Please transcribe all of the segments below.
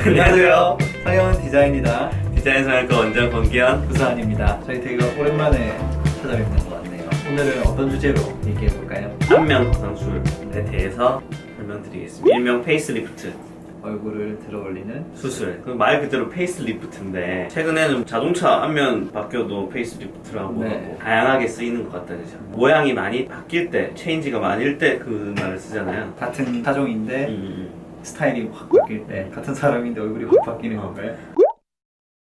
안녕하세요. 성형은 디자인이다. 디자인 성형과 원장 권기현. 부사한입니다. 저희 되게 오랜만에 찾아뵙는 것 같네요. 오늘은 어떤 주제로 얘기해 볼까요? 안면 거상술에 대해서 설명드리겠습니다. 일명 페이스리프트 얼굴을 들어 올리는 수술. 말 그대로 페이스리프트인데 최근에는 자동차 앞면 바뀌어도 페이스리프트라고 네. 하고 다양하게 쓰이는 것 같다 그죠? 모양이 많이 바뀔 때, 체인지가 많을 때 그 말을 쓰잖아요. 같은 타종인데 음. 스타일이 확 바뀔 때 같은 사람인데 얼굴이 확 바뀌는 건가요?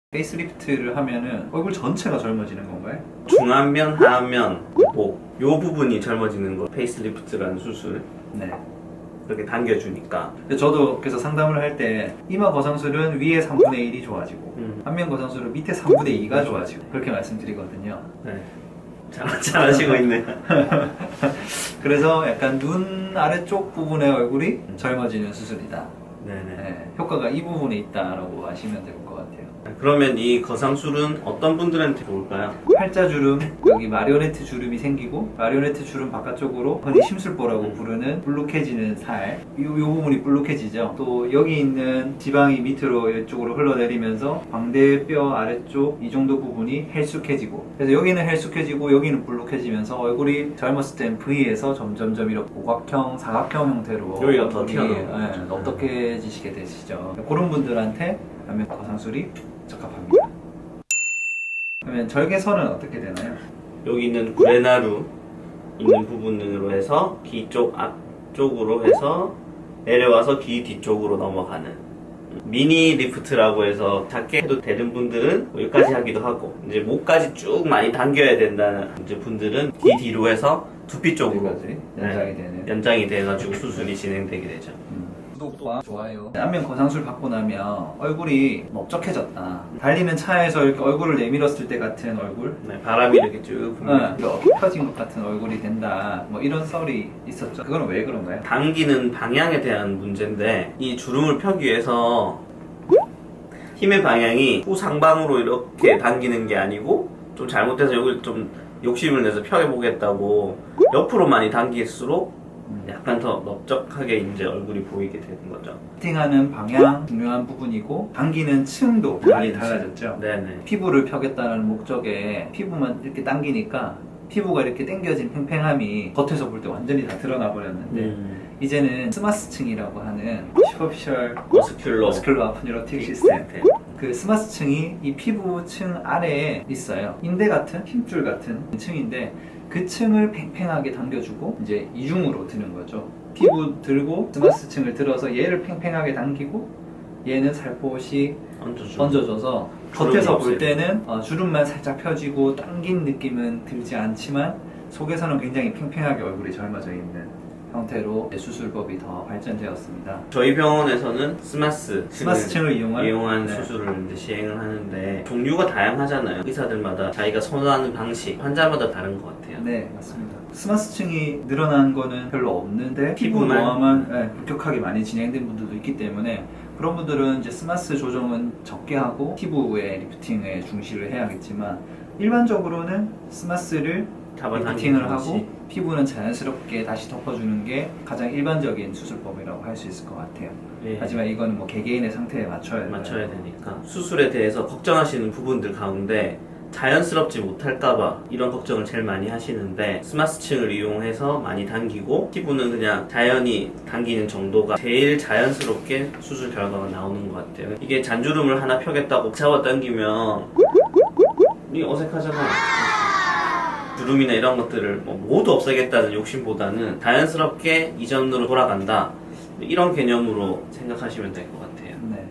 페이스리프트를 하면은 얼굴 전체가 젊어지는 건가요? 중안면, 하안면, 목, 요 부분이 젊어지는 거 페이스리프트라는 수술. 네. 그렇게 당겨주니까. 근데 저도 그래서 상담을 할 때 이마 거상술은 위에 3분의 1이 좋아지고 안면 거상술은 밑에 3분의 2가 좋아지고 그렇게 말씀드리거든요. 네. 잘하시고 있네요. 그래서 약간 눈 아래쪽 부분의 얼굴이 젊어지는 수술이다. 네네. 네, 효과가 이 부분에 있다라고 아시면 될 것 같아요. 그러면 이 거상술은 어떤 분들한테 좋을까요? 팔자주름, 여기 마리오네트 주름이 생기고 마리오네트 주름 바깥쪽으로 흔히 심술보라고 부르는 불룩해지는 살, 요 부분이 불룩해지죠. 또 여기 있는 지방이 밑으로 이쪽으로 흘러내리면서 광대뼈 아래쪽 이 정도 부분이 헬쑥해지고, 그래서 여기는 헬쑥해지고 여기는 불룩해지면서 얼굴이 젊었을 땐 V에서 점점점 이렇게 오각형, 사각형 형태로 여기가 더 얼굴이, 튀어나오죠. 넓적해지시게 되시죠. 그런 분들한테 안면 거상술이 적합합니다. 그러면 절개선은 어떻게 되나요? 여기는 구레나루 있는 부분으로 해서 귀 쪽 앞쪽으로 해서 내려와서 귀 뒤쪽으로 넘어가는 미니 리프트라고 해서 작게 해도 되는 분들은 여기까지 하기도 하고, 이제 목까지 쭉 많이 당겨야 된다는 이제 분들은 귀 뒤로 해서 두피 쪽으로 여기까지 연장이 되는. 연장이 돼가지고 수술이 진행되게 되죠. 구독과 좋아요. 안면 거상술 받고 나면 얼굴이 넓적해졌다. 달리는 차에서 이렇게 얼굴을 내밀었을 때 같은 얼굴, 네, 바람이 이렇게 쭉 불면 어깨 펴진 것 같은 얼굴이 된다. 뭐 이런 썰이 있었죠. 그거는 왜 그런가요? 당기는 방향에 대한 문제인데, 이 주름을 펴기 위해서 힘의 방향이 후상방으로 이렇게 당기는 게 아니고 좀 잘못해서 여기를 좀 욕심을 내서 펴보겠다고 옆으로 많이 당길수록 약간 더 넓적하게 이제 얼굴이 보이게 되는 거죠. 피팅하는 방향 중요한 부분이고 당기는 층도 많이 달라졌죠. 네네. 피부를 펴겠다는 목적에 피부만 이렇게 당기니까 피부가 이렇게 당겨진 팽팽함이 겉에서 볼 때 완전히 다 드러나 버렸는데 이제는 스마스층이라고 하는 슈퍼피셜 머스큘러 아프뉴로틱 시스템, 그 스마스층이 이 피부층 아래에 있어요. 인대 같은 힘줄 같은 층인데 그 층을 팽팽하게 당겨주고 이제 이중으로 드는 거죠. 피부 들고 스마스층을 들어서 얘를 팽팽하게 당기고 얘는 살포시 얹어줘서 겉에서 볼 때는 주름만 살짝 펴지고 당긴 느낌은 들지 않지만 속에서는 굉장히 팽팽하게 얼굴이 젊어져 있는 형태로 수술법이 더 발전되었습니다. 저희 병원에서는 스마스층을 이용한 네. 수술을 이제 시행을 하는데 종류가 다양하잖아요. 의사들마다 자기가 선호하는 방식, 환자마다 다른 것 같아요. 네, 맞습니다. 스마스층이 늘어난 거는 별로 없는데 피부 피부만? 노화만 급격하게 많이 진행된 분들도 있기 때문에 그런 분들은 이제 스마스 조정은 적게 하고 피부의 리프팅에 중시를 해야겠지만 일반적으로는 스마스를 리프팅을 하고 피부는 자연스럽게 다시 덮어주는 게 가장 일반적인 수술법이라고 할 수 있을 것 같아요. 예. 하지만 이거는 뭐 개개인의 상태에 맞춰야 되니까 수술에 대해서 걱정하시는 부분들 가운데 자연스럽지 못할까봐 이런 걱정을 제일 많이 하시는데, 스마스층을 이용해서 많이 당기고 피부는 그냥 자연히 당기는 정도가 제일 자연스럽게 수술 결과가 나오는 것 같아요. 이게 잔주름을 하나 펴겠다고 잡아당기면 이게 어색하잖아요. 주름이나 이런 것들을 모두 없애겠다는 욕심보다는 자연스럽게 이전으로 돌아간다, 이런 개념으로 생각하시면 될 것 같아요. 네.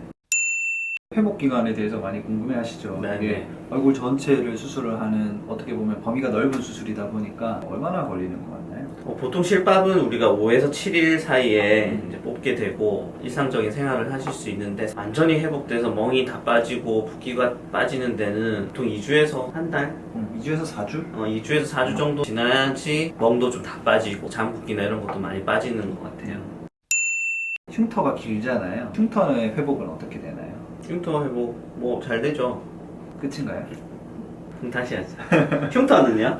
회복 기간에 대해서 많이 궁금해하시죠. 네, 이게 네. 얼굴 전체를 수술을 하는 어떻게 보면 범위가 넓은 수술이다 보니까 얼마나 걸리는 것 같나요? 보통 실밥은 우리가 5에서 7일 사이에 이제 뽑게 되고 일상적인 생활을 하실 수 있는데, 완전히 회복돼서 멍이 다 빠지고 붓기가 빠지는 데는 보통 2주에서 한 달? 2주에서 4주? 2주에서 4주 정도 지나야지 멍도 좀 다 빠지고 잠붓기나 이런 것도 많이 빠지는 것 같아요. 흉터가 길잖아요. 흉터의 회복은 어떻게 되나요? 흉터 회복 뭐 잘 되죠. 끝인가요? 그럼 다시 하자. 흉터는요?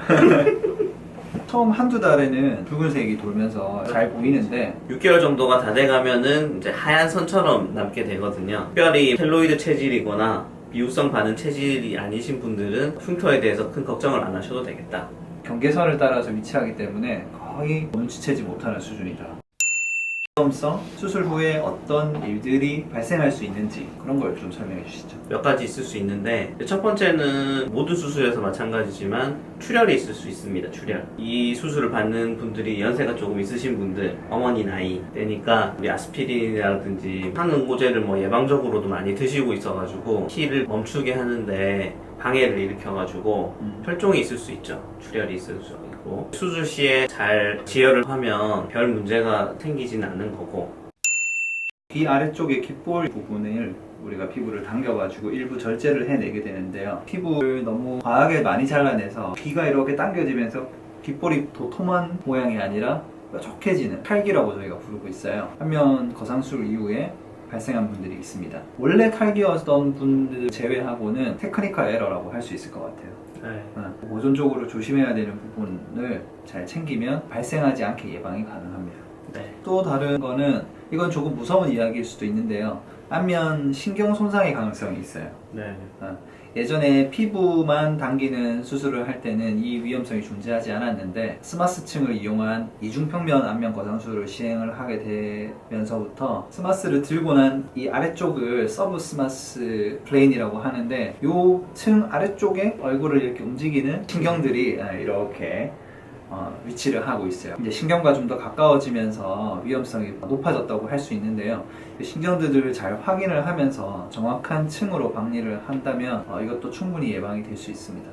처음 한두 달에는 붉은색이 돌면서 잘 보이는데 6개월 정도가 다 돼가면은 이제 하얀 선처럼 남게 되거든요. 특별히 켈로이드 체질이거나 미우성 반응 체질이 아니신 분들은 흉터에 대해서 큰 걱정을 안 하셔도 되겠다. 경계선을 따라서 위치하기 때문에 거의 눈치채지 못하는 수준이다. 위험성, 수술 후에 어떤 일들이 발생할 수 있는지 그런 걸 좀 설명해 주시죠. 몇 가지 있을 수 있는데 첫 번째는 모든 수술에서 마찬가지지만 출혈이 있을 수 있습니다. 출혈. 이 수술을 받는 분들이 연세가 조금 있으신 분들, 어머니 나이 되니까 우리 아스피린이라든지 항응고제를 뭐 예방적으로도 많이 드시고 있어가지고 피를 멈추게 하는데 방해를 일으켜가지고 혈종이 있을 수 있죠. 출혈이 있을 수 있고 수술 시에 잘 지혈을 하면 별 문제가 생기지는 않는 거고. 귀 아래쪽의 귓볼 부분을 우리가 피부를 당겨가지고 일부 절제를 해내게 되는데요. 피부를 너무 과하게 많이 잘라내서 귀가 이렇게 당겨지면서 귓볼이 도톰한 모양이 아니라 뾰족해지는 칼기라고 저희가 부르고 있어요. 안면 거상술 이후에 발생한 분들이 있습니다. 원래 칼기였던 분들 제외하고는 테크니컬 에러라고 할 수 있을 것 같아요. 네. 보존적으로 조심해야 되는 부분을 잘 챙기면 발생하지 않게 예방이 가능합니다. 네. 또 다른 거는 이건 조금 무서운 이야기일 수도 있는데요. 안면 신경 손상의 가능성이 있어요. 네. 예전에 피부만 당기는 수술을 할 때는 이 위험성이 존재하지 않았는데 스마스층을 이용한 이중평면 안면 거상술을 시행을 하게 되면서부터 스마스를 들고 난 이 아래쪽을 서브 스마스 플레인이라고 하는데 이 층 아래쪽에 얼굴을 이렇게 움직이는 신경들이 이렇게 위치를 하고 있어요. 이제 신경과 좀 더 가까워지면서 위험성이 높아졌다고 할 수 있는데요. 신경들을 잘 확인을 하면서 정확한 층으로 박리를 한다면 이것도 충분히 예방이 될 수 있습니다.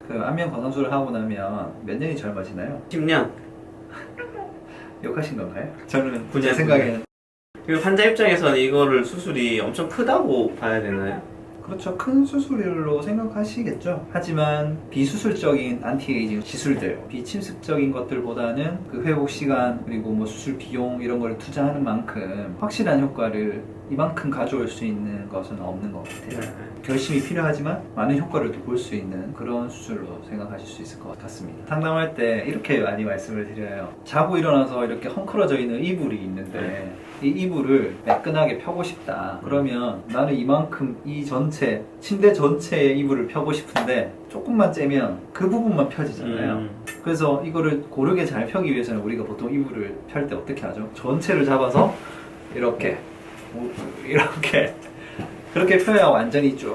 그 안면 거상술을 하고 나면 몇 년이 젊어지나요? 10년. 욕하신 건가요? 저는 그냥 제 생각에는 그리고 환자 입장에서는 이거를 수술이 엄청 크다고 봐야 되나요? 그렇죠. 큰 수술로 생각하시겠죠. 하지만 비수술적인 안티에이징 시술들, 비침습적인 것들보다는 그 회복 시간 그리고 뭐 수술 비용 이런 걸 투자하는 만큼 확실한 효과를 이만큼 가져올 수 있는 것은 없는 것 같아요. 결심이 필요하지만 많은 효과를 볼 수 있는 그런 수술로 생각하실 수 있을 것 같습니다. 상담할 때 이렇게 많이 말씀을 드려요. 자고 일어나서 이렇게 헝클어져 있는 이불이 있는데 이 이불을 매끈하게 펴고 싶다. 그러면 나는 이만큼 이 전체, 침대 전체의 이불을 펴고 싶은데 조금만 째면 그 부분만 펴지잖아요. 그래서 이거를 고르게 잘 펴기 위해서는 우리가 보통 이불을 펼 때 어떻게 하죠? 전체를 잡아서 이렇게 그렇게 펴야 완전히 쭉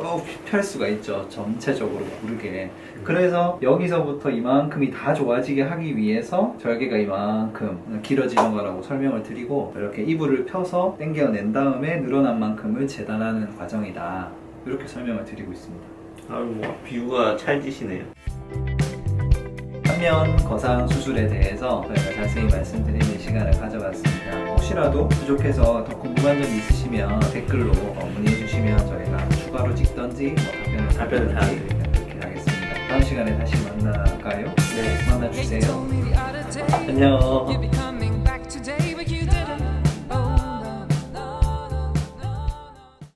펼 수가 있죠. 전체적으로 고르게. 그래서 여기서부터 이만큼이 다 좋아지게 하기 위해서 절개가 이만큼 길어지는 거라고 설명을 드리고 이렇게 이불을 펴서 당겨낸 다음에 늘어난 만큼을 재단하는 과정이다. 이렇게 설명을 드리고 있습니다. 아유 뭐 비유가 찰지시네요. 안면 거상 수술에 대해서 저희가 자세히 말씀드리는 시간을 가져봤습니다. 혹시라도 부족해서 더 궁금한 점이 있으시면 댓글로 문의해 주시면 저희가 추가로 찍던지 답변을 다 드릴게요. 그렇게 하겠습니다. 다음 시간에 다시 만날까요? 네. 만나주세요. 안녕.